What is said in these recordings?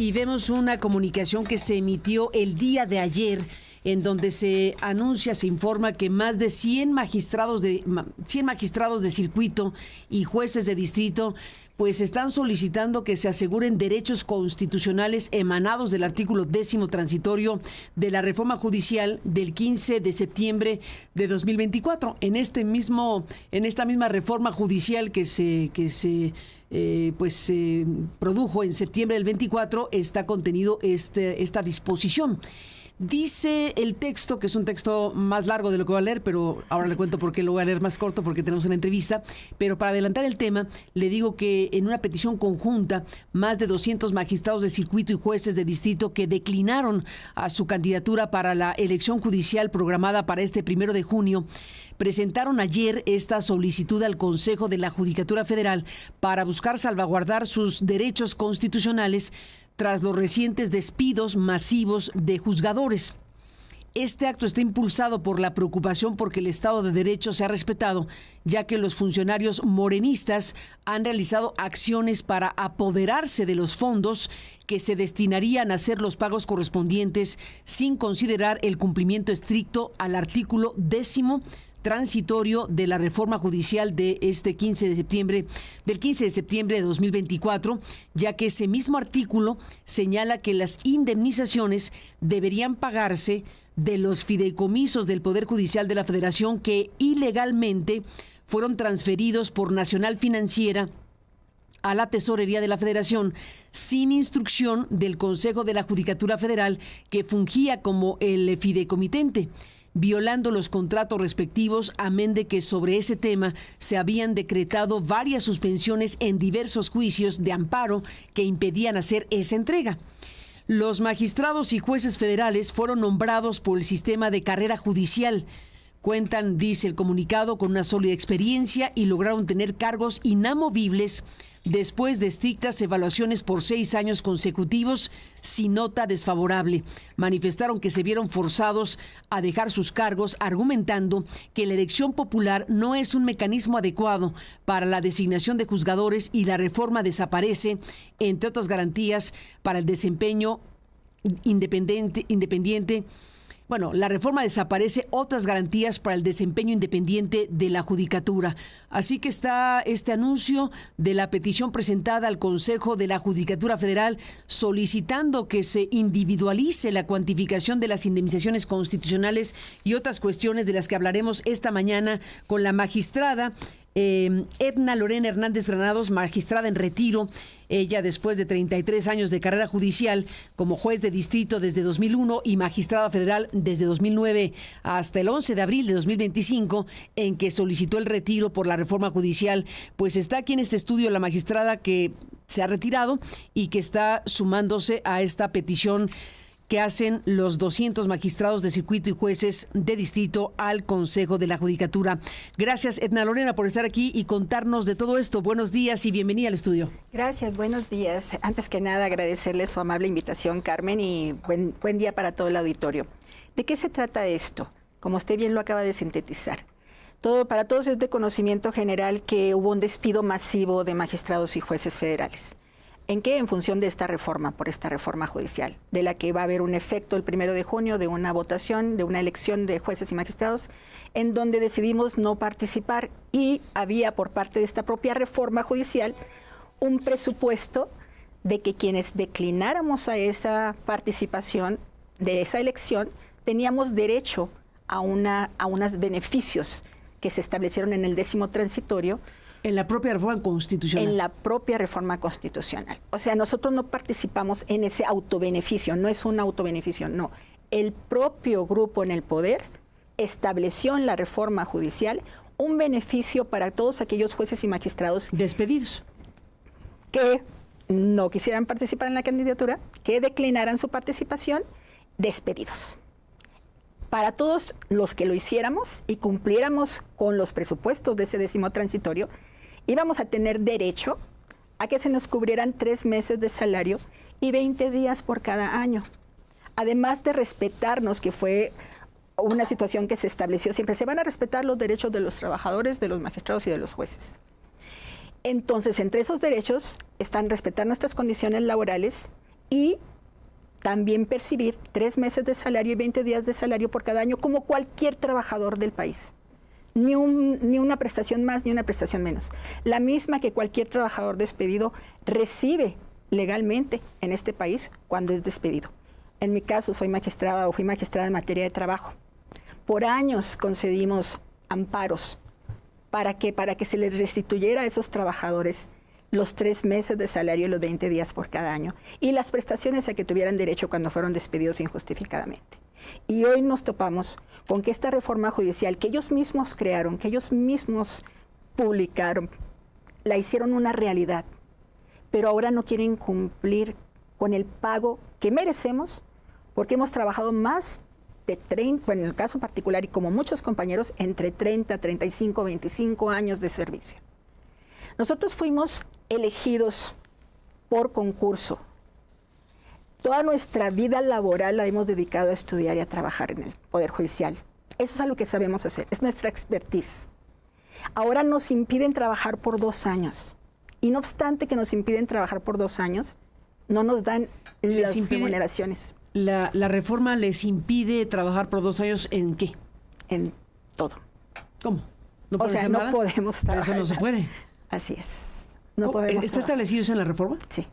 Y vemos una comunicación que se emitió el día de ayer, en donde se anuncia, se informa que más de 100 magistrados de circuito y jueces de distrito pues están solicitando que se aseguren derechos constitucionales emanados del artículo 10º transitorio de la reforma judicial del 15 de septiembre de 2024. En esta misma reforma judicial que se produjo en septiembre del 24, está contenido esta disposición. Dice el texto, que es un texto más largo de lo que voy a leer, pero ahora le cuento por qué lo voy a leer más corto, porque tenemos una entrevista. Pero para adelantar el tema, le digo que en una petición conjunta, más de 200 magistrados de circuito y jueces de distrito que declinaron a su candidatura para la elección judicial programada para este 1 de junio, presentaron ayer esta solicitud al Consejo de la Judicatura Federal para buscar salvaguardar sus derechos constitucionales tras los recientes despidos masivos de juzgadores. Este acto está impulsado por la preocupación porque el Estado de Derecho se ha respetado, ya que los funcionarios morenistas han realizado acciones para apoderarse de los fondos que se destinarían a hacer los pagos correspondientes sin considerar el cumplimiento estricto al artículo 10º transitorio de la reforma judicial de del 15 de septiembre de 2024, ya que ese mismo artículo señala que las indemnizaciones deberían pagarse de los fideicomisos del Poder Judicial de la Federación que ilegalmente fueron transferidos por Nacional Financiera a la Tesorería de la Federación sin instrucción del Consejo de la Judicatura Federal, que fungía como el fideicomitente, violando los contratos respectivos, amén de que sobre ese tema se habían decretado varias suspensiones en diversos juicios de amparo que impedían hacer esa entrega. Los magistrados y jueces federales fueron nombrados por el sistema de carrera judicial. Cuentan, dice el comunicado, con una sólida experiencia y lograron tener cargos inamovibles después de estrictas evaluaciones por 6 años consecutivos sin nota desfavorable. Manifestaron que se vieron forzados a dejar sus cargos, argumentando que la elección popular no es un mecanismo adecuado para la designación de juzgadores y la reforma desaparece, entre otras garantías, para el desempeño independiente. Bueno, la reforma desaparece otras garantías para el desempeño independiente de la judicatura. Así que está este anuncio de la petición presentada al Consejo de la Judicatura Federal solicitando que se individualice la cuantificación de las indemnizaciones constitucionales y otras cuestiones de las que hablaremos esta mañana con la magistrada Edna Lorena Hernández Granados, magistrada en retiro. Ella, después de 33 años de carrera judicial como juez de distrito desde 2001 y magistrada federal desde 2009 hasta el 11 de abril de 2025, en que solicitó el retiro por la reforma judicial, pues está aquí en este estudio la magistrada que se ha retirado y que está sumándose a esta petición que hacen los 200 magistrados de circuito y jueces de distrito al Consejo de la Judicatura. Gracias, Edna Lorena, por estar aquí y contarnos de todo esto. Buenos días y bienvenida al estudio. Gracias, buenos días. Antes que nada, agradecerle su amable invitación, Carmen, y buen día para todo el auditorio. ¿De qué se trata esto? Como usted bien lo acaba de sintetizar. Para todos es de conocimiento general que hubo un despido masivo de magistrados y jueces federales. ¿En qué? En función de esta reforma, por esta reforma judicial, de la que va a haber un efecto el 1 de junio de una votación, de una elección de jueces y magistrados, en donde decidimos no participar y había por parte de esta propia reforma judicial un presupuesto de que quienes declináramos a esa participación de esa elección teníamos derecho a unos beneficios que se establecieron en el 10º transitorio. En la propia reforma constitucional. En la propia reforma constitucional. O sea, nosotros no participamos en ese autobeneficio, no es un autobeneficio, no. El propio grupo en el poder estableció en la reforma judicial un beneficio para todos aquellos jueces y magistrados despedidos que no quisieran participar en la candidatura, que declinaran su participación, despedidos. Para todos los que lo hiciéramos y cumpliéramos con los presupuestos de ese 10º transitorio, íbamos a tener derecho a que se nos cubrieran 3 meses de salario y 20 días por cada año. Además de respetarnos, que fue una situación que se estableció siempre, se van a respetar los derechos de los trabajadores, de los magistrados y de los jueces. Entonces, entre esos derechos están respetar nuestras condiciones laborales y también percibir 3 meses de salario y 20 días de salario por cada año como cualquier trabajador del país. Ni una prestación más ni una prestación menos. La misma que cualquier trabajador despedido recibe legalmente en este país cuando es despedido. En mi caso soy magistrada o fui magistrada en materia de trabajo. Por años concedimos amparos para que se les restituyera a esos trabajadores los 3 meses de salario y los 20 días por cada año, y las prestaciones a que tuvieran derecho cuando fueron despedidos injustificadamente. Y hoy nos topamos con que esta reforma judicial que ellos mismos crearon, que ellos mismos publicaron, la hicieron una realidad, pero ahora no quieren cumplir con el pago que merecemos porque hemos trabajado más de 30, bueno, en el caso particular y como muchos compañeros, entre 30, 35, 25 años de servicio. Nosotros fuimos elegidos por concurso. Toda nuestra vida laboral la hemos dedicado a estudiar y a trabajar en el Poder Judicial. Eso es algo que sabemos hacer, es nuestra expertise. Ahora nos impiden trabajar por 2 años. Y no obstante que nos impiden trabajar por 2 años, no nos dan las remuneraciones. ¿La reforma les impide trabajar por 2 años en qué? En todo. ¿Cómo? ¿No podemos trabajar. Pero eso no se puede. Así es. No podemos ¿Está establecido eso en la reforma? Sí.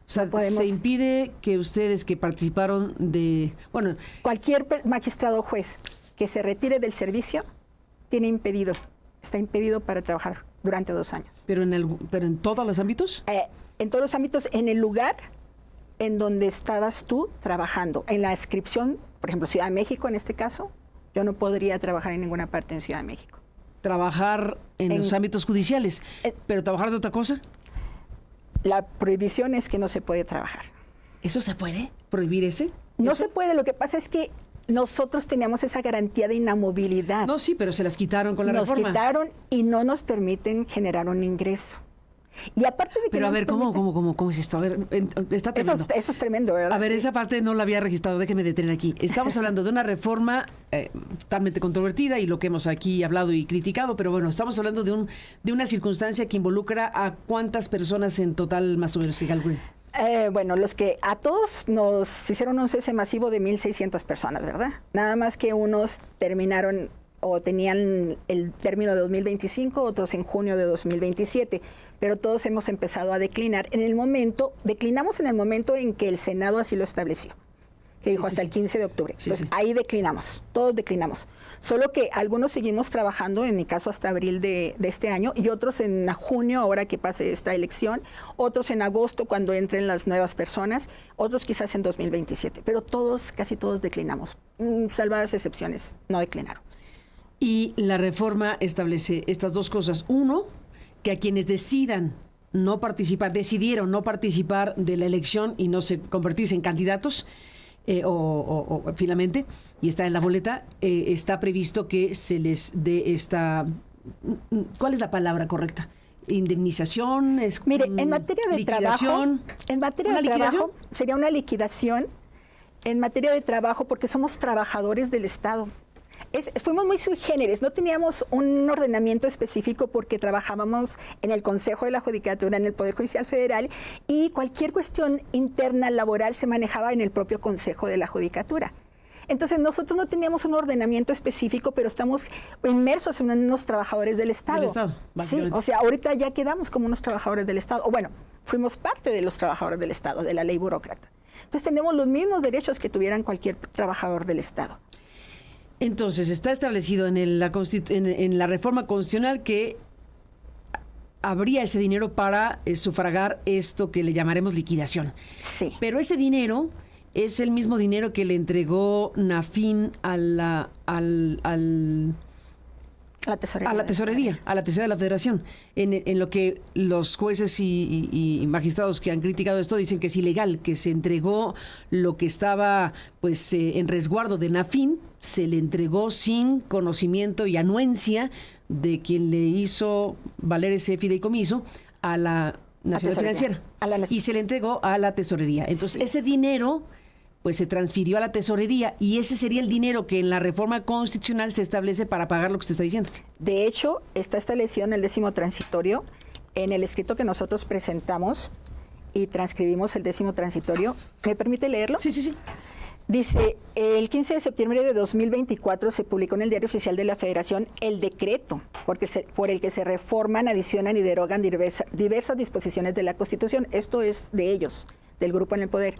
O sea, se impide que ustedes que participaron de... Bueno, cualquier magistrado o juez que se retire del servicio está impedido para trabajar durante 2 años. ¿Pero en todos los ámbitos? En todos los ámbitos, en el lugar en donde estabas tú trabajando. En la inscripción, por ejemplo, Ciudad de México en este caso, yo no podría trabajar en ninguna parte en Ciudad de México. Trabajar en los ámbitos judiciales, pero trabajar de otra cosa. La prohibición es que no se puede trabajar. ¿Eso se puede? ¿Prohibir ese? No se puede. Lo que pasa es que nosotros teníamos esa garantía de inamovilidad. No, sí, pero se las quitaron con la reforma. Nos quitaron y no nos permiten generar un ingreso. Y aparte de que pero a ver, ¿cómo es esto? A ver, está tremendo. Eso es tremendo, ¿verdad? A ver, esa parte no la había registrado, déjeme detener aquí. Estamos hablando de una reforma totalmente controvertida y lo que hemos aquí hablado y criticado, pero bueno, estamos hablando de una circunstancia que involucra a cuántas personas en total, más o menos, que calculen. Bueno, a todos nos hicieron un cese masivo de 1,600 personas, ¿verdad? Nada más que unos terminaron o tenían el término de 2025, otros en junio de 2027, pero todos hemos empezado a declinar. Declinamos en el momento en que el Senado así lo estableció, que dijo hasta el 15 de octubre. Entonces, ahí declinamos, todos declinamos. Solo que algunos seguimos trabajando, en mi caso hasta abril de este año, y otros en junio, ahora que pase esta elección, otros en agosto, cuando entren las nuevas personas, otros quizás en 2027. Pero casi todos declinamos. Salvadas excepciones, no declinaron. Y la reforma establece estas 2 cosas. Uno, que a quienes decidieron no participar de la elección y no convertirse en candidatos, o finalmente, y está en la boleta, está previsto que se les dé esta... ¿Cuál es la palabra correcta? ¿Indemnización? Mire, en materia de liquidación, trabajo sería una liquidación en materia de trabajo porque somos trabajadores del Estado. Fuimos muy sui generis, no teníamos un ordenamiento específico porque trabajábamos en el Consejo de la Judicatura, en el Poder Judicial Federal, y cualquier cuestión interna laboral se manejaba en el propio Consejo de la Judicatura. Entonces nosotros no teníamos un ordenamiento específico, pero estamos inmersos en unos trabajadores del Estado. Del Estado, sí, o sea, ahorita ya quedamos como unos trabajadores del Estado, o bueno, fuimos parte de los trabajadores del Estado, de la ley burócrata. Entonces tenemos los mismos derechos que tuvieran cualquier trabajador del Estado. Entonces, está establecido en la reforma constitucional que habría ese dinero para sufragar esto que le llamaremos liquidación. Sí. Pero ese dinero es el mismo dinero que le entregó Nafin a la tesorería de la Federación. En lo que los jueces y magistrados que han criticado esto dicen que es ilegal, que se entregó lo que estaba en resguardo de Nafin, se le entregó sin conocimiento y anuencia de quien le hizo valer ese fideicomiso a la Nacional Financiera. Y se le entregó a la tesorería. Entonces, ese dinero se transfirió a la tesorería y ese sería el dinero que en la reforma constitucional se establece para pagar lo que usted está diciendo. De hecho, está establecido en el 10º transitorio, en el escrito que nosotros presentamos, y transcribimos el 10º transitorio. ¿Me permite leerlo? Sí, sí, sí. Dice, el 15 de septiembre de 2024 se publicó en el Diario Oficial de la Federación el decreto por el que se reforman, adicionan y derogan diversas disposiciones de la Constitución. Esto es de ellos, del grupo en el poder.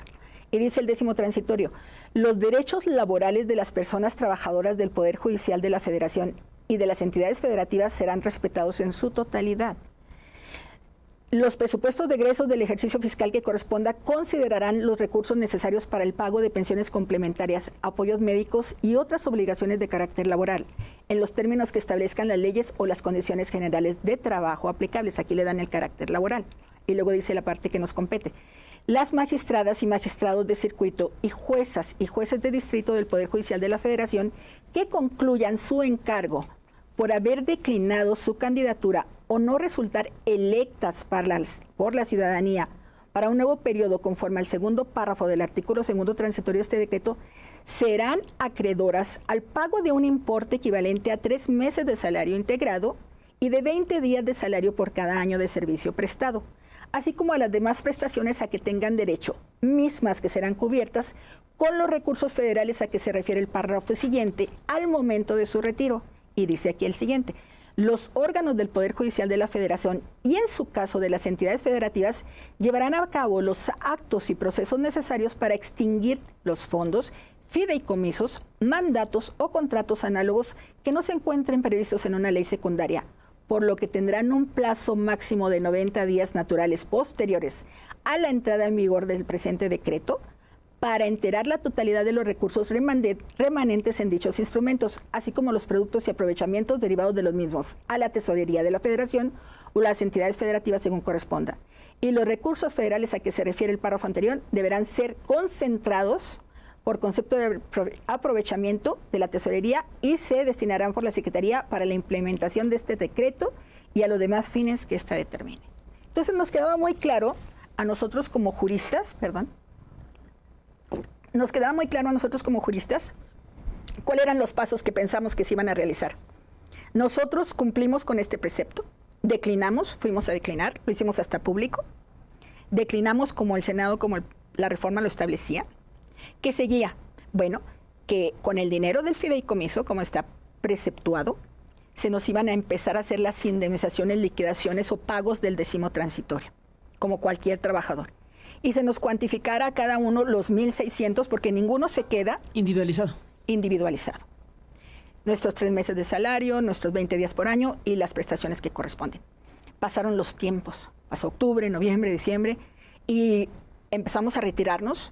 Y dice el 10º transitorio, los derechos laborales de las personas trabajadoras del Poder Judicial de la Federación y de las entidades federativas serán respetados en su totalidad. Los presupuestos de egresos del ejercicio fiscal que corresponda considerarán los recursos necesarios para el pago de pensiones complementarias, apoyos médicos y otras obligaciones de carácter laboral, en los términos que establezcan las leyes o las condiciones generales de trabajo aplicables. Aquí le dan el carácter laboral. Y luego dice la parte que nos compete. Las magistradas y magistrados de circuito y juezas y jueces de distrito del Poder Judicial de la Federación que concluyan su encargo por haber declinado su candidatura o no resultar electas por la ciudadanía para un nuevo periodo conforme al segundo párrafo del artículo 2º transitorio de este decreto, serán acreedoras al pago de un importe equivalente a 3 meses de salario integrado y de 20 días de salario por cada año de servicio prestado, así como a las demás prestaciones a que tengan derecho, mismas que serán cubiertas con los recursos federales a que se refiere el párrafo siguiente al momento de su retiro. Y dice aquí el siguiente, los órganos del Poder Judicial de la Federación y en su caso de las entidades federativas llevarán a cabo los actos y procesos necesarios para extinguir los fondos, fideicomisos, mandatos o contratos análogos que no se encuentren previstos en una ley secundaria, por lo que tendrán un plazo máximo de 90 días naturales posteriores a la entrada en vigor del presente decreto para enterar la totalidad de los recursos remanentes en dichos instrumentos, así como los productos y aprovechamientos derivados de los mismos, a la Tesorería de la Federación o las entidades federativas según corresponda. Y los recursos federales a que se refiere el párrafo anterior deberán ser concentrados por concepto de aprovechamiento de la Tesorería y se destinarán por la Secretaría para la implementación de este decreto y a los demás fines que ésta determine. Entonces nos quedaba muy claro a nosotros como juristas, cuáles eran los pasos que pensamos que se iban a realizar. Nosotros cumplimos con este precepto, declinamos, fuimos a declinar, lo hicimos hasta público, declinamos como el Senado, como la reforma lo establecía. ¿Qué seguía? Bueno, que con el dinero del fideicomiso, como está preceptuado, se nos iban a empezar a hacer las indemnizaciones, liquidaciones o pagos del 10º transitorio, como cualquier trabajador. Y se nos cuantificara a cada uno los 1,600, porque ninguno se queda individualizado. Nuestros 3 meses de salario, nuestros 20 días por año y las prestaciones que corresponden. Pasaron los tiempos, pasó octubre, noviembre, diciembre, y empezamos a retirarnos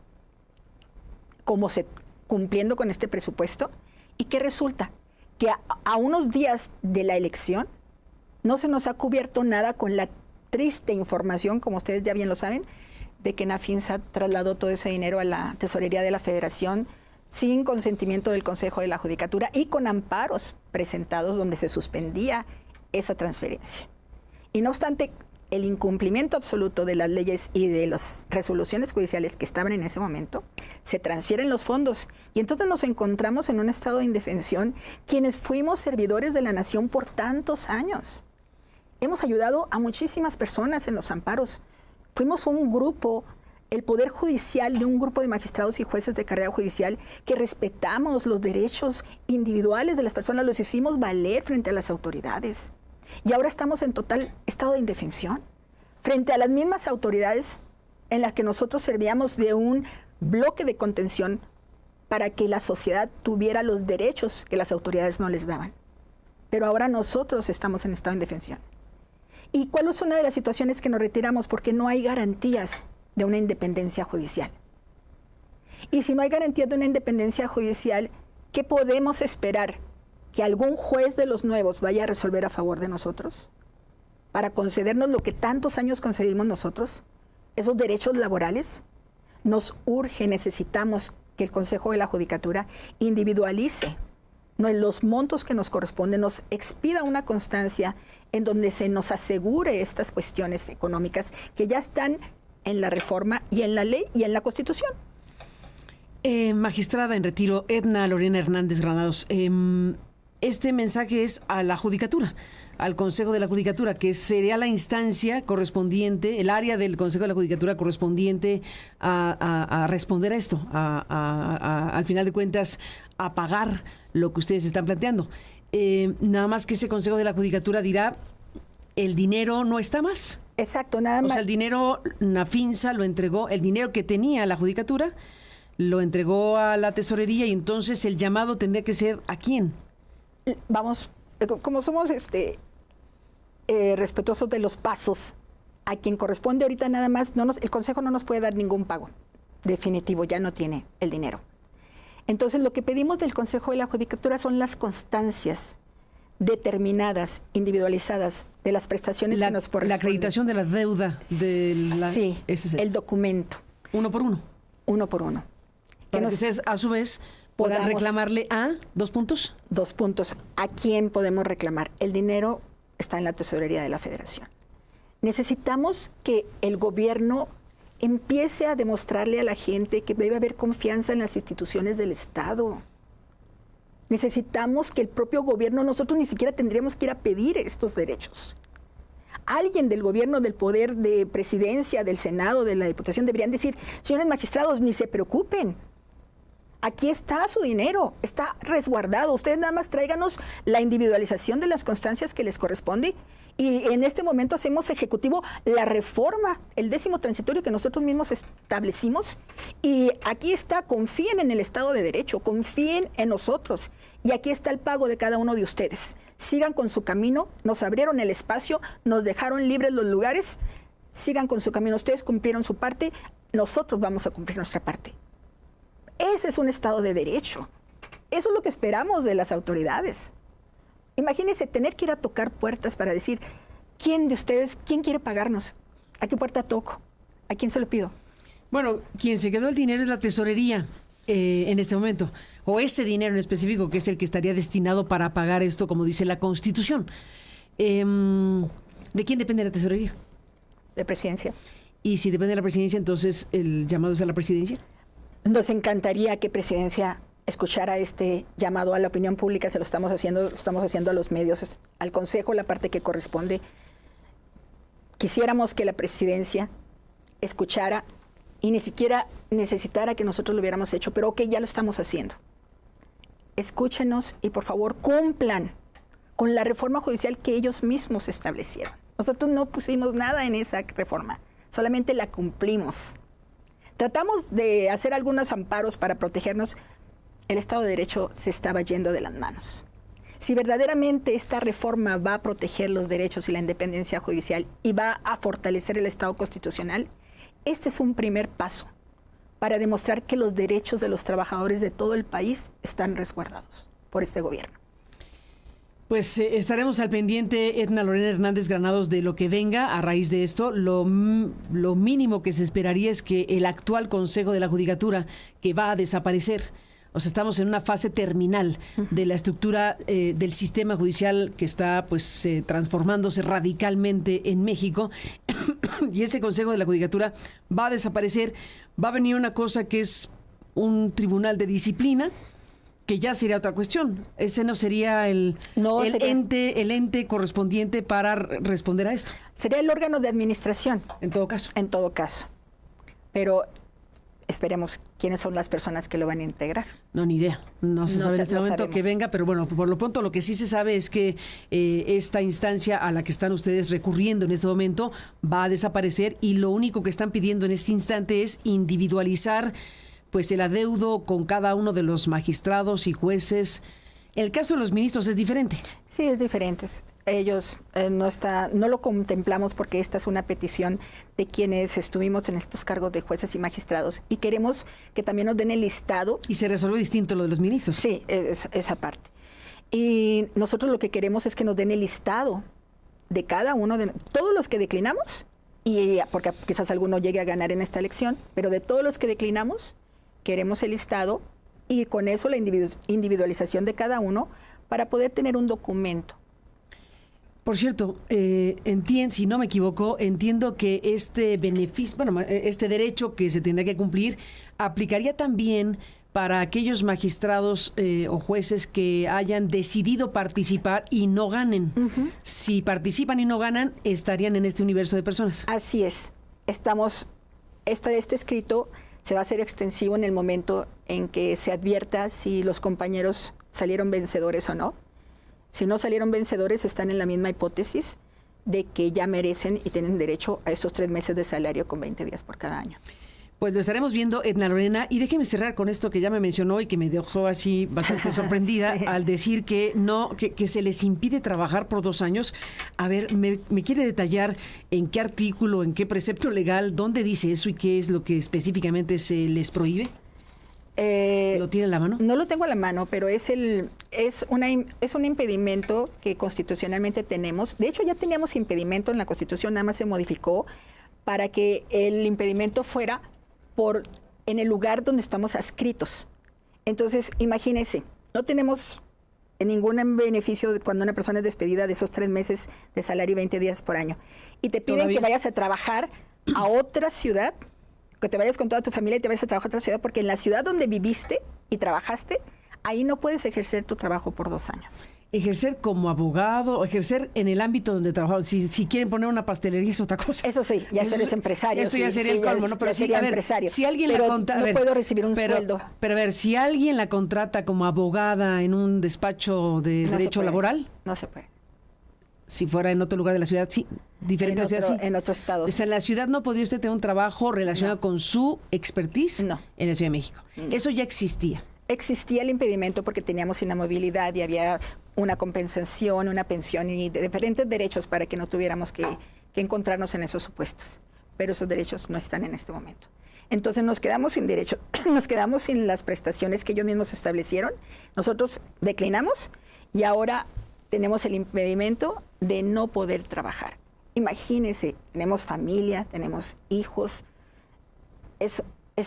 cumpliendo con este presupuesto. ¿Y qué resulta? Que a unos días de la elección no se nos ha cubierto nada con la triste información, como ustedes ya bien lo saben, de que Nafinsa trasladó todo ese dinero a la Tesorería de la Federación sin consentimiento del Consejo de la Judicatura y con amparos presentados donde se suspendía esa transferencia. Y no obstante, el incumplimiento absoluto de las leyes y de las resoluciones judiciales que estaban en ese momento, se transfieren los fondos. Y entonces nos encontramos en un estado de indefensión quienes fuimos servidores de la nación por tantos años. Hemos ayudado a muchísimas personas en los amparos. Fuimos un grupo, el Poder Judicial, de un grupo de magistrados y jueces de carrera judicial que respetamos los derechos individuales de las personas, los hicimos valer frente a las autoridades. Y ahora estamos en total estado de indefensión frente a las mismas autoridades en las que nosotros servíamos de un bloque de contención para que la sociedad tuviera los derechos que las autoridades no les daban. Pero ahora nosotros estamos en estado de indefensión. ¿Y cuál es una de las situaciones que nos retiramos? Porque no hay garantías de una independencia judicial. Y si no hay garantías de una independencia judicial, ¿qué podemos esperar? ¿Que algún juez de los nuevos vaya a resolver a favor de nosotros? ¿Para concedernos lo que tantos años concedimos nosotros? ¿Esos derechos laborales? Nos urge, necesitamos que el Consejo de la Judicatura individualice los montos que nos corresponden, nos expida una constancia en donde se nos asegure estas cuestiones económicas que ya están en la reforma y en la ley y en la Constitución. Magistrada en retiro, Edna Lorena Hernández Granados, este mensaje es a la Judicatura, al Consejo de la Judicatura, que sería la instancia correspondiente, el área del Consejo de la Judicatura correspondiente a responder a esto, al final de cuentas, a pagar lo que ustedes están planteando. Nada más que ese Consejo de la Judicatura dirá, el dinero no está más. Exacto, nada más. O sea, el dinero, Nafinsa lo entregó, el dinero que tenía la Judicatura, lo entregó a la Tesorería, y entonces el llamado tendría que ser ¿a quién? Vamos, como somos respetuosos de los pasos, a quien corresponde ahorita nada más, el Consejo no nos puede dar ningún pago definitivo, ya no tiene el dinero. Entonces, lo que pedimos del Consejo de la Judicatura son las constancias determinadas, individualizadas, de las prestaciones que nos corresponden. La acreditación de la deuda. Sí, ese es el documento. Uno por uno. Uno por uno. Para que ustedes, a su vez, puedan reclamarle a ¿2 puntos? 2 puntos. ¿A quién podemos reclamar? El dinero está en la Tesorería de la Federación. Necesitamos que el gobierno empiece a demostrarle a la gente que debe haber confianza en las instituciones del Estado. Necesitamos que el propio gobierno, nosotros ni siquiera tendríamos que ir a pedir estos derechos. Alguien del gobierno, del poder de presidencia, del Senado, de la Diputación, deberían decir, señores magistrados, ni se preocupen. Aquí está su dinero, está resguardado. Ustedes nada más tráiganos la individualización de las constancias que les corresponde. Y en este momento hacemos ejecutivo la reforma, el 10º transitorio que nosotros mismos establecimos. Y aquí está, confíen en el Estado de Derecho, confíen en nosotros. Y aquí está el pago de cada uno de ustedes. Sigan con su camino, nos abrieron el espacio, nos dejaron libres los lugares. Sigan con su camino, ustedes cumplieron su parte, nosotros vamos a cumplir nuestra parte. Ese es un Estado de Derecho. Eso es lo que esperamos de las autoridades. Imagínense tener que ir a tocar puertas para decir, ¿quién de ustedes, quién quiere pagarnos? ¿A qué puerta toco? ¿A quién se lo pido? Bueno, quien se quedó el dinero es la Tesorería en este momento, o ese dinero en específico, que es el que estaría destinado para pagar esto, como dice la Constitución. ¿De quién depende la Tesorería? De Presidencia. Y si depende de la Presidencia, entonces el llamado es a la Presidencia. Nos encantaría que Presidencia escuchara este llamado a la opinión pública, se lo estamos haciendo a los medios, al Consejo, la parte que corresponde. Quisiéramos que la Presidencia escuchara y ni siquiera necesitara que nosotros lo hubiéramos hecho, pero ok, ya lo estamos haciendo. Escúchenos y por favor cumplan con la reforma judicial que ellos mismos establecieron. Nosotros no pusimos nada en esa reforma, solamente la cumplimos. Tratamos de hacer algunos amparos para protegernos. El Estado de Derecho se estaba yendo de las manos. Si verdaderamente esta reforma va a proteger los derechos y la independencia judicial y va a fortalecer el Estado constitucional, este es un primer paso para demostrar que los derechos de los trabajadores de todo el país están resguardados por este gobierno. Pues estaremos al pendiente, Edna Lorena Hernández Granados, de lo que venga a raíz de esto. Lo mínimo que se esperaría es que el actual Consejo de la Judicatura, que va a desaparecer, o sea, estamos en una fase terminal de la estructura del sistema judicial que está pues transformándose radicalmente en México, y ese Consejo de la Judicatura va a desaparecer. Va a venir una cosa que es un tribunal de disciplina, que ya sería otra cuestión. Ese no sería el ente correspondiente para responder a esto. Sería el órgano de administración. En todo caso. En todo caso. Pero esperemos quiénes son las personas que lo van a integrar. No, ni idea. No se sabe en este momento que venga, pero bueno, por lo pronto lo que sí se sabe es que esta instancia a la que están ustedes recurriendo en este momento va a desaparecer, y lo único que están pidiendo en este instante es individualizar pues el adeudo con cada uno de los magistrados y jueces. El caso de los ministros es diferente. Sí, es diferente. Ellos no lo contemplamos porque esta es una petición de quienes estuvimos en estos cargos de jueces y magistrados, y queremos que también nos den el listado. Y se resuelve distinto lo de los ministros. Sí, esa parte. Y nosotros lo que queremos es que nos den el listado de cada uno de todos los que declinamos, y porque quizás alguno llegue a ganar en esta elección, pero de todos los que declinamos queremos el listado, y con eso la individualización de cada uno para poder tener un documento. Por cierto, si no me equivoco, entiendo que este beneficio, este derecho que se tendrá que cumplir, aplicaría también para aquellos magistrados o jueces que hayan decidido participar y no ganen. Si participan y no ganan, estarían en este universo de personas. Así es. Este escrito se va a hacer extensivo en el momento en que se advierta si los compañeros salieron vencedores o no. Si no salieron vencedores, están en la misma hipótesis de que ya merecen y tienen derecho a estos 3 meses de salario con 20 días por cada año. Pues lo estaremos viendo, Edna Lorena, y déjeme cerrar con esto que ya me mencionó y que me dejó así bastante sorprendida sí. Al decir que no, que se les impide trabajar por 2 años. A ver, ¿me quiere detallar en qué artículo, en qué precepto legal, dónde dice eso y qué es lo que específicamente se les prohíbe? ¿Lo tiene en la mano? No lo tengo a la mano, pero es un impedimento que constitucionalmente tenemos. De hecho, ya teníamos impedimento en la Constitución, nada más se modificó para que el impedimento fuera en el lugar donde estamos adscritos. Entonces, imagínense, no tenemos ningún beneficio cuando una persona es despedida de esos 3 meses de salario y 20 días por año. Y te piden que vayas a trabajar a otra ciudad, que te vayas con toda tu familia y te vayas a trabajar a otra ciudad, porque en la ciudad donde viviste y trabajaste, ahí no puedes ejercer tu trabajo por 2 años. Ejercer como abogado, o ejercer en el ámbito donde trabajamos. Si quieren poner una pastelería es otra cosa. Eso sí, ya eres empresario. Eso ya sería el colmo, ¿no? Pero sería empresario. Si alguien la contrata, no puedo recibir un sueldo. Pero a ver, si alguien la contrata como abogada en un despacho de derecho laboral, no se puede. Si fuera en otro lugar de la ciudad, sí. Diferente ciudad, sí. En otro estado. O sea, en la ciudad no podría usted tener un trabajo relacionado con su expertise en la Ciudad de México. Eso ya existía. Existía el impedimento porque teníamos inamovilidad y había una compensación, una pensión y diferentes derechos para que no tuviéramos que encontrarnos en esos supuestos. Pero esos derechos no están en este momento. Entonces nos quedamos sin derecho, nos quedamos sin las prestaciones que ellos mismos establecieron. Nosotros declinamos y ahora tenemos el impedimento de no poder trabajar. Imagínense, tenemos familia, tenemos hijos. Es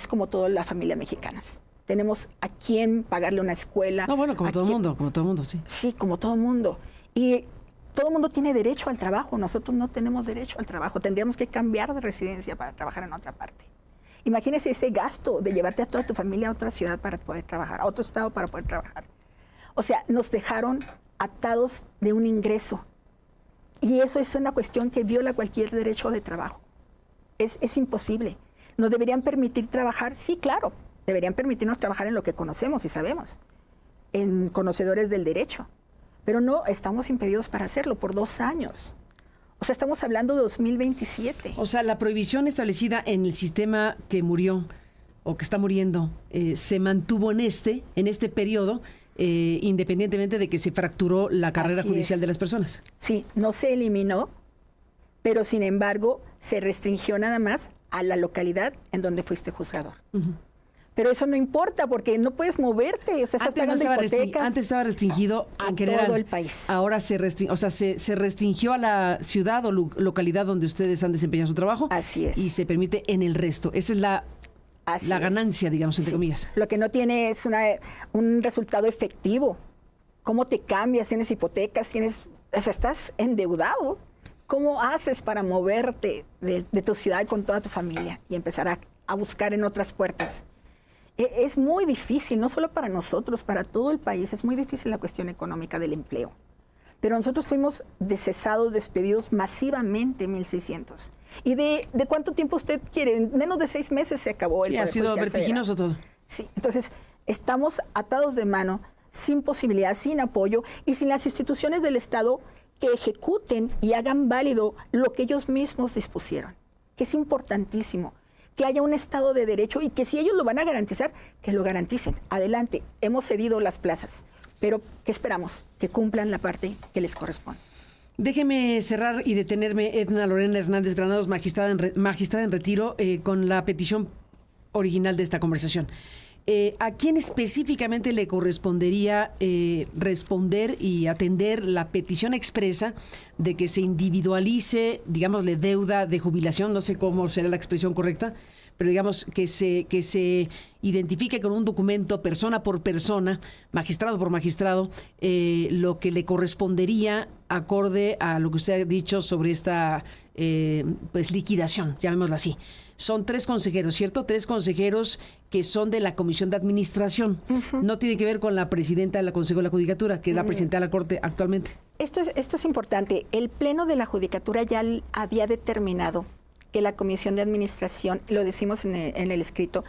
como toda la familia mexicana. Tenemos a quién pagarle una escuela. No, bueno, como todo el mundo, sí. Sí, como todo el mundo. Y todo el mundo tiene derecho al trabajo. Nosotros no tenemos derecho al trabajo. Tendríamos que cambiar de residencia para trabajar en otra parte. Imagínese ese gasto de llevarte a toda tu familia a otra ciudad para poder trabajar, a otro estado para poder trabajar. O sea, nos dejaron atados de un ingreso. Y eso es una cuestión que viola cualquier derecho de trabajo. Es imposible. ¿Nos deberían permitir trabajar? Sí, claro. Deberían permitirnos trabajar en lo que conocemos y sabemos, en conocedores del derecho. Pero no, estamos impedidos para hacerlo por 2 años. O sea, estamos hablando de 2027. O sea, la prohibición establecida en el sistema que murió o que está muriendo se mantuvo en este periodo, independientemente de que se fracturó la carrera judicial de las personas. Sí, no se eliminó, pero sin embargo se restringió nada más a la localidad en donde fuiste juzgador. Pero eso no importa porque no puedes moverte, o sea, estás pagando hipotecas. Antes estaba restringido en general, todo el país. Ahora se restringió a la ciudad o localidad donde ustedes han desempeñado su trabajo. Así es. Y se permite en el resto. Esa es la ganancia, digamos, entre comillas. Lo que no tiene es un resultado efectivo. ¿Cómo te cambias? Tienes hipotecas, estás endeudado. ¿Cómo haces para moverte de tu ciudad con toda tu familia y empezar a buscar en otras puertas? Es muy difícil, no solo para nosotros, para todo el país. Es muy difícil la cuestión económica del empleo. Pero nosotros fuimos cesados, despedidos masivamente, 1,600. ¿Y de cuánto tiempo usted quiere? En menos de 6 meses se acabó el Poder Judicial Federal. Ha sido vertiginoso todo. Sí, entonces estamos atados de mano, sin posibilidad, sin apoyo y sin las instituciones del Estado que ejecuten y hagan válido lo que ellos mismos dispusieron, que es importantísimo. Que haya un Estado de Derecho y que si ellos lo van a garantizar, que lo garanticen. Adelante, hemos cedido las plazas, pero ¿qué esperamos? Que cumplan la parte que les corresponde. Déjeme cerrar y detenerme, Edna Lorena Hernández Granados, magistrada en retiro, con la petición original de esta conversación. ¿A quién específicamente le correspondería responder y atender la petición expresa de que se individualice, digámosle, deuda de jubilación? No sé cómo será la expresión correcta, pero digamos que se identifique con un documento persona por persona, magistrado por magistrado, lo que le correspondería acorde a lo que usted ha dicho sobre esta pues liquidación, llamémoslo así. Son 3 consejeros, ¿cierto? 3 consejeros que son de la Comisión de Administración. No tiene que ver con la presidenta del Consejo de la Judicatura, que es la presidenta de la Corte actualmente. Esto es importante. El Pleno de la Judicatura ya había determinado que la Comisión de Administración, lo decimos en el escrito,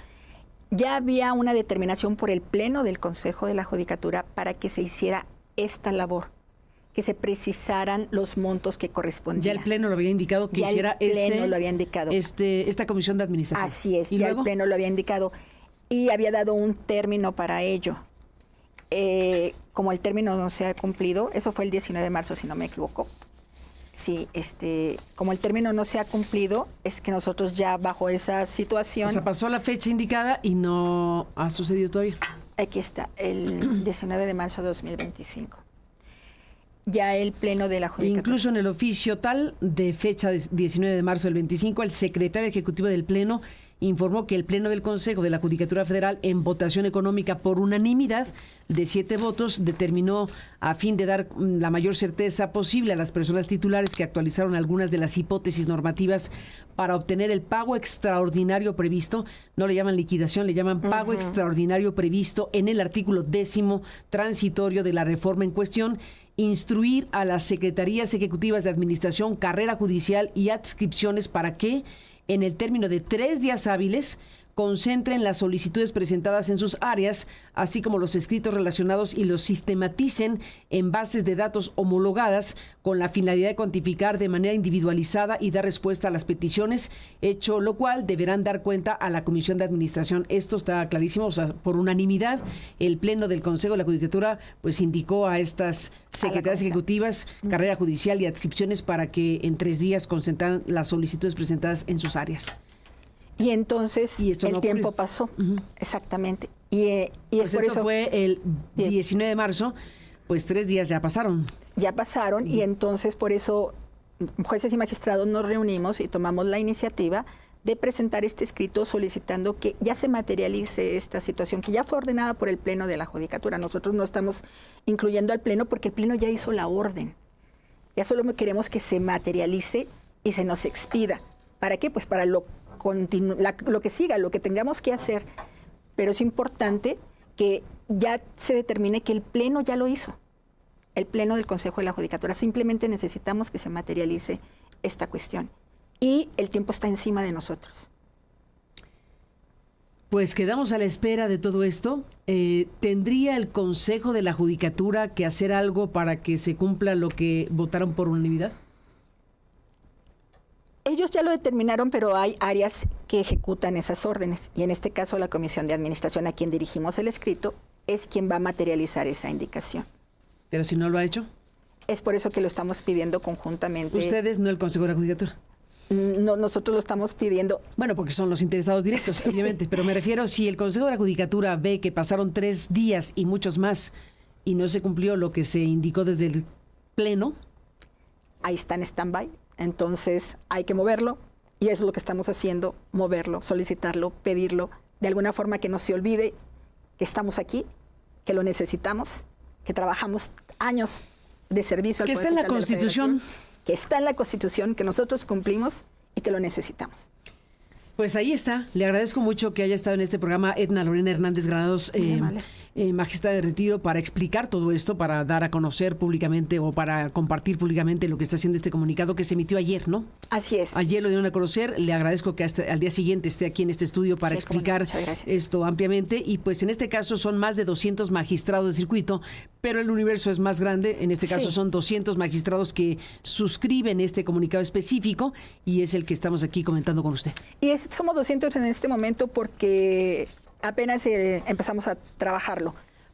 ya había una determinación por el Pleno del Consejo de la Judicatura para que se hiciera esta labor, que se precisaran los montos que correspondían. Ya el Pleno lo había indicado que ya hiciera el Pleno lo había indicado. Esta Comisión de Administración. Así es, ¿Y ya luego? el Pleno lo había indicado y había dado un término para ello. Como el término no se ha cumplido, eso fue el 19 de marzo, si no me equivoco. Sí, como el término no se ha cumplido, es que nosotros ya bajo esa situación... O sea, pasó la fecha indicada y no ha sucedido todavía. Aquí está, el 19 de marzo de 2025. Ya el Pleno de la Judicatura. Incluso en el oficio tal de fecha 19 de marzo del 25, el secretario ejecutivo del Pleno informó que el Pleno del Consejo de la Judicatura Federal, en votación económica por unanimidad de 7 votos, determinó, a fin de dar la mayor certeza posible a las personas titulares que actualizaron algunas de las hipótesis normativas para obtener el pago extraordinario previsto, no le llaman liquidación, le llaman pago extraordinario previsto en el artículo 10º transitorio de la reforma en cuestión, instruir a las secretarías ejecutivas de administración, carrera judicial y adscripciones para que, en el término de 3 días hábiles, concentren las solicitudes presentadas en sus áreas, así como los escritos relacionados y los sistematicen en bases de datos homologadas con la finalidad de cuantificar de manera individualizada y dar respuesta a las peticiones, hecho lo cual deberán dar cuenta a la Comisión de Administración. Esto está clarísimo, o sea, por unanimidad, el Pleno del Consejo de la Judicatura pues indicó a estas secretarias ejecutivas, carrera judicial y adscripciones para que en 3 días concentran las solicitudes presentadas en sus áreas. Y entonces el tiempo pasó, exactamente. Y es pues por esto eso fue el 19 de marzo, pues 3 días ya pasaron. Ya pasaron y entonces por eso jueces y magistrados nos reunimos y tomamos la iniciativa de presentar este escrito solicitando que ya se materialice esta situación, que ya fue ordenada por el Pleno de la Judicatura. Nosotros no estamos incluyendo al Pleno porque el Pleno ya hizo la orden. Ya solo queremos que se materialice y se nos expida. ¿Para qué? Pues para lo que siga, lo que tengamos que hacer, pero es importante que ya se determine que el Pleno ya lo hizo, el Pleno del Consejo de la Judicatura. Simplemente necesitamos que se materialice esta cuestión y el tiempo está encima de nosotros. Pues quedamos a la espera de todo esto. ¿Tendría el Consejo de la Judicatura que hacer algo para que se cumpla lo que votaron por unanimidad? Ellos ya lo determinaron, pero hay áreas que ejecutan esas órdenes. Y en este caso, la Comisión de Administración, a quien dirigimos el escrito, es quien va a materializar esa indicación. ¿Pero si no lo ha hecho? Es por eso que lo estamos pidiendo conjuntamente. ¿Ustedes, no el Consejo de la Judicatura? No, nosotros lo estamos pidiendo. Bueno, porque son los interesados directos, obviamente. Pero me refiero, si el Consejo de la Judicatura ve que pasaron 3 días y muchos más y no se cumplió lo que se indicó desde el Pleno. Ahí está en stand-by. Entonces hay que moverlo y eso es lo que estamos haciendo, moverlo, solicitarlo, pedirlo, de alguna forma que no se olvide que estamos aquí, que lo necesitamos, que trabajamos años de servicio al que Poder está en la Social de la Constitución. que está en la Constitución, que nosotros cumplimos y que lo necesitamos. Pues ahí está. Le agradezco mucho que haya estado en este programa Edna Lorena Hernández Granados, magistrada de retiro, para explicar todo esto, para dar a conocer públicamente o para compartir públicamente lo que está haciendo este comunicado que se emitió ayer, ¿no? Así es. Ayer lo dieron a conocer. Le agradezco que hasta al día siguiente esté aquí en este estudio para explicar esto ampliamente. Y pues en este caso son más de 200 magistrados de circuito, pero el universo es más grande. En este caso son 200 magistrados que suscriben este comunicado específico y es el que estamos aquí comentando con usted. Y somos 200 en este momento porque apenas empezamos a trabajarlo,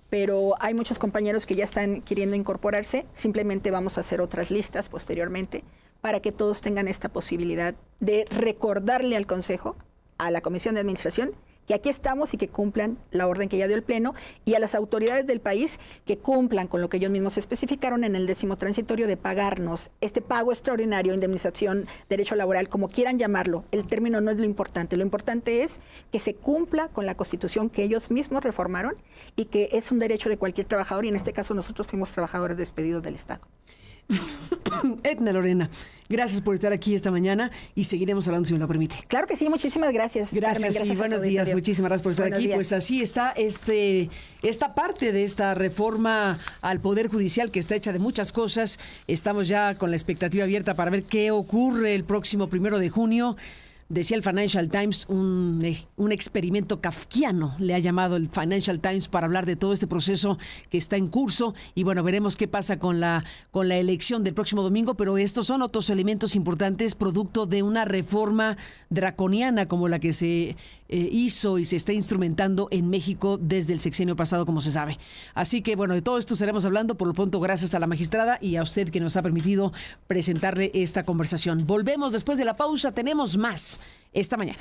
pero hay muchos compañeros que ya están queriendo incorporarse. Simplemente vamos a hacer otras listas posteriormente para que todos tengan esta posibilidad de recordarle al Consejo, a la Comisión de Administración, que aquí estamos y que cumplan la orden que ya dio el Pleno, y a las autoridades del país que cumplan con lo que ellos mismos especificaron en el 10º transitorio de pagarnos este pago extraordinario, indemnización, derecho laboral, como quieran llamarlo. El término no es lo importante es que se cumpla con la Constitución que ellos mismos reformaron y que es un derecho de cualquier trabajador, y en este caso nosotros fuimos trabajadores despedidos del Estado. Edna Lorena, gracias por estar aquí esta mañana y seguiremos hablando si me lo permite. Claro que sí, muchísimas gracias. Gracias, Carmen, y buenos días. Muchísimas gracias por estar Buenos aquí. días. Pues así está esta parte de esta reforma al Poder Judicial que está hecha de muchas cosas. Estamos ya con la expectativa abierta para ver qué ocurre el próximo 1 de junio. Decía el Financial Times, un experimento kafkiano, le ha llamado el Financial Times para hablar de todo este proceso que está en curso. Y bueno, veremos qué pasa con la elección del próximo domingo, pero estos son otros elementos importantes, producto de una reforma draconiana como la que se hizo y se está instrumentando en México desde el sexenio pasado, como se sabe. Así que bueno, de todo esto estaremos hablando. Por lo pronto, gracias a la magistrada y a usted que nos ha permitido presentarle esta conversación. Volvemos después de la pausa, tenemos más esta mañana.